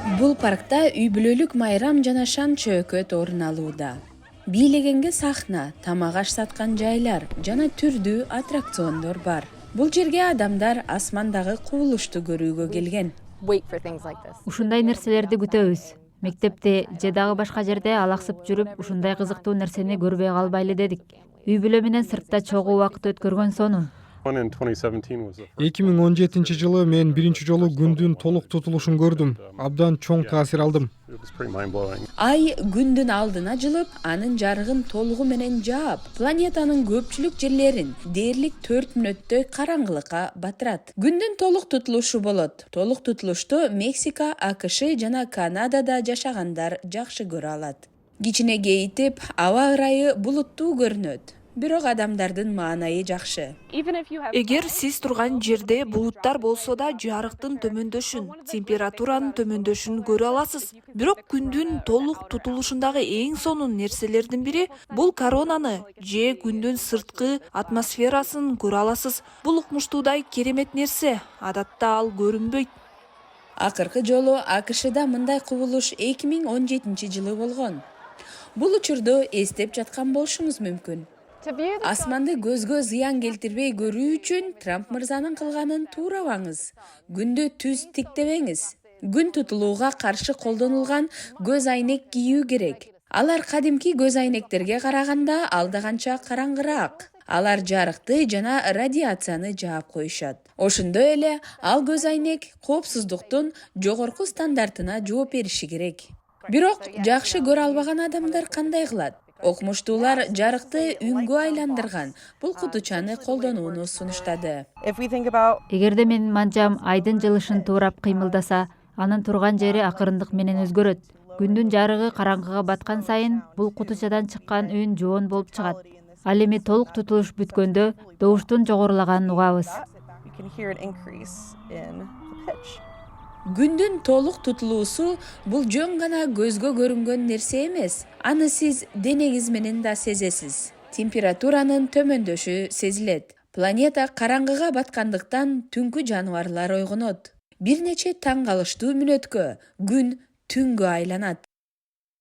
Бул паркта үй бүлөлүк майрам жана шан чөйкөт орун алууда. Бийлегенге сахна, тамак аш саткан жайлар жана түрдүү аттракциондор бар. Бул жерге адамдар асмандагы кубулушту көрүүгө келген. Ушундай нерселерди күтөбүз. Мектепте же дагы башка жерде алаксып жүрүп, ушундай кызыктуу нерсени көрбөй калбайлы дедик. Үй бүлө менен сыртта чогуу убакыт өткөргөн сонун. 2017 жылы мен биринчи жолу күндүн толук тутулушун көрдүм. Абдан чоң таасир алдым. Ай күндүн алдына жылып, анын жарыгын толугу менен жаап, планетанын көпчүлүк жерлерин дээрлик 4 мүнөттөй караңгылыкка батырат. Күндүн толук тутулушу болот. Толук тутулушту Мексика, АКШ жана Канадада жашагандар жакшы көрө алат. Кичине кейитип, аба ырайы булуттуу көрүнөт. Бирок адамдардын маанайы жакшы. Эгер сиз турган жерде булуттар болсо да жарыктын төмөндөшүн, температуранын төмөндөшүн көрө аласыз. Бирок күндүн толук тутулушундагы эң сонун нерселердин бири бул коронаны же күндүн сырткы атмосферасын көрө аласыз. Бул укмуштуудай керемет нерсе. Адатта ал көрүнбөйт. Акыркы жолу АКШда мындай кубулуш 2017 жылы болгон. Бул учурду эстеп жаткан болушуңуз мүмкүн. Асманды көзгө зыян келтирбей көрүү үчүн Трамп мырзанын кылганын туурабаңыз. Күндө түз тиктебеңиз. Күн тутулууга каршы колдонулган көз айнек кийүү керек. Алар кадимки көз айнектерге караганда алда канча караңгыраак. Алар жарыкты жана радиацияны жаап коюшат. Ошондой эле ал көз айнек коопсуздуктун жогорку стандартына жооп бериши керек. Бирок жакшы көрө албаган адамдар кандай кылат? Окумуштуулар жарыкты үнгө айландырган бул кутучаны колдонууну сунуштады. Эгерде менин манжам айдын жылышын туурап кыймылдаса, анын турган жери акырындык менен өзгөрөт. Күндүн жарыгы караңгыга баткан сайын бул кутучадан чыккан үн жоон болуп чыгат. Ал эми толук тутулуш бүткөндө добуштун жогорулаганын угабыз. Күндүн толук тутулуусу бул жөн гана көзгө көрүнгөн нерсе эмес. Аны сиз денеңиз менен да сезесиз. Температуранын төмөндөшү сезилет. Планета караңгыга баткандыктан түнкү жаныбарлар ойгонот. Бир нече таң калыштуу мүнөткө күн түнгө айланат.